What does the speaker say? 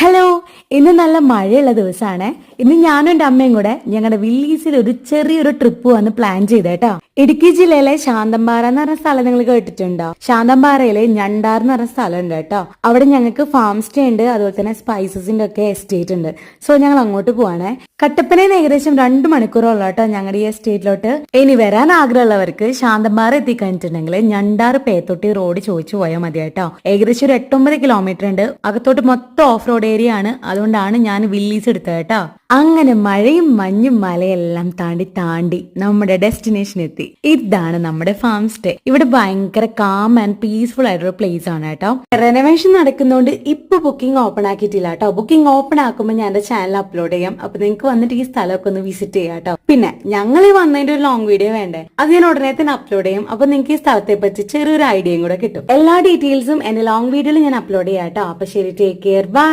Hello, ഇന്ന് നല്ല മഴയുള്ള ദിവസമാണ്. ഇന്ന് ഞാനും എൻ്റെ അമ്മയും കൂടെ ഞങ്ങളുടെ വില്ലീസിൽ ഒരു ചെറിയൊരു ട്രിപ്പ് വന്ന് പ്ലാൻ ചെയ്തേട്ടോ. ഇടുക്കി ജില്ലയിലെ ശാന്തമ്പാറ എന്ന് പറഞ്ഞ സ്ഥലം നിങ്ങൾ കേട്ടിട്ടുണ്ടോ? ശാന്തമ്പാറയിലെ ഞണ്ടാർ എന്ന് പറഞ്ഞ സ്ഥലം ഉണ്ട് കേട്ടോ. അവിടെ ഞങ്ങൾക്ക് ഫാം സ്റ്റേ ഉണ്ട്, അതുപോലെ തന്നെ സ്പൈസസിന്റെ ഒക്കെ എസ്റ്റേറ്റ് ഉണ്ട്. സോ ഞങ്ങൾ അങ്ങോട്ട് പോവാണേ. കട്ടപ്പനയിൽ നിന്ന് ഏകദേശം 2 മണിക്കൂറോളം കേട്ടോ ഞങ്ങളുടെ ഈ എസ്റ്റേറ്റിലോട്ട്. ഇനി വരാൻ ആഗ്രഹമുള്ളവർക്ക് ശാന്തമ്പാറ എത്തിക്കഴിഞ്ഞിട്ടുണ്ടെങ്കിൽ ഞണ്ടാർ പേത്തൊട്ടി റോഡ് ചോദിച്ചു പോയാൽ മതി കേട്ടോ. ഏകദേശം ഒരു 8-9 കിലോമീറ്റർ ഉണ്ട്. അകത്തോട്ട് മൊത്തം ഓഫ് റോഡ് ഏരിയ ആണ്. അതുകൊണ്ടാണ് ഞാൻ വില്ലീസ് എടുത്തത് കേട്ടോ. അങ്ങനെ മഴയും മഞ്ഞും മലയെല്ലാം താണ്ടി നമ്മുടെ ഡെസ്റ്റിനേഷൻ എത്തി. ഇതാണ് നമ്മുടെ ഫാം സ്റ്റേ. ഇവിടെ ഭയങ്കര കാം ആൻഡ് പീസ്ഫുൾ ആയിട്ടുള്ള പ്ലേസ് ആണ് കേട്ടോ. റെനോവേഷൻ നടക്കുന്നതുകൊണ്ട് ഇപ്പൊ ബുക്കിംഗ് ഓപ്പൺ ആക്കിയിട്ടില്ല കേട്ടോ. ബുക്കിംഗ് ഓപ്പൺ ആക്കുമ്പോൾ ഞാൻ എന്റെ ചാനൽ അപ്ലോഡ് ചെയ്യാം. അപ്പൊ നിങ്ങൾക്ക് വന്നിട്ട് ഈ സ്ഥലമൊക്കെ ഒന്ന് വിസിറ്റ് ചെയ്യാം കേട്ടോ. പിന്നെ ഞങ്ങൾ ഈ വന്നതിന്റെ ഒരു ലോങ് വീഡിയോ വേണ്ടേ, അത് ഞാൻ ഉടനെ തന്നെ അപ്ലോഡ് ചെയ്യും. അപ്പൊ നിങ്ങൾക്ക് ഈ സ്ഥലത്തെ പറ്റി ചെറിയൊരു ഐഡിയയും കൂടെ കിട്ടും. എല്ലാ ഡീറ്റെയിൽസും എന്റെ ലോങ് വീഡിയോയിൽ ഞാൻ അപ്ലോഡ് ചെയ്യാം കേട്ടോ. അപ്പൊ ശരി, ടേക്ക് കെയർ, ബൈ.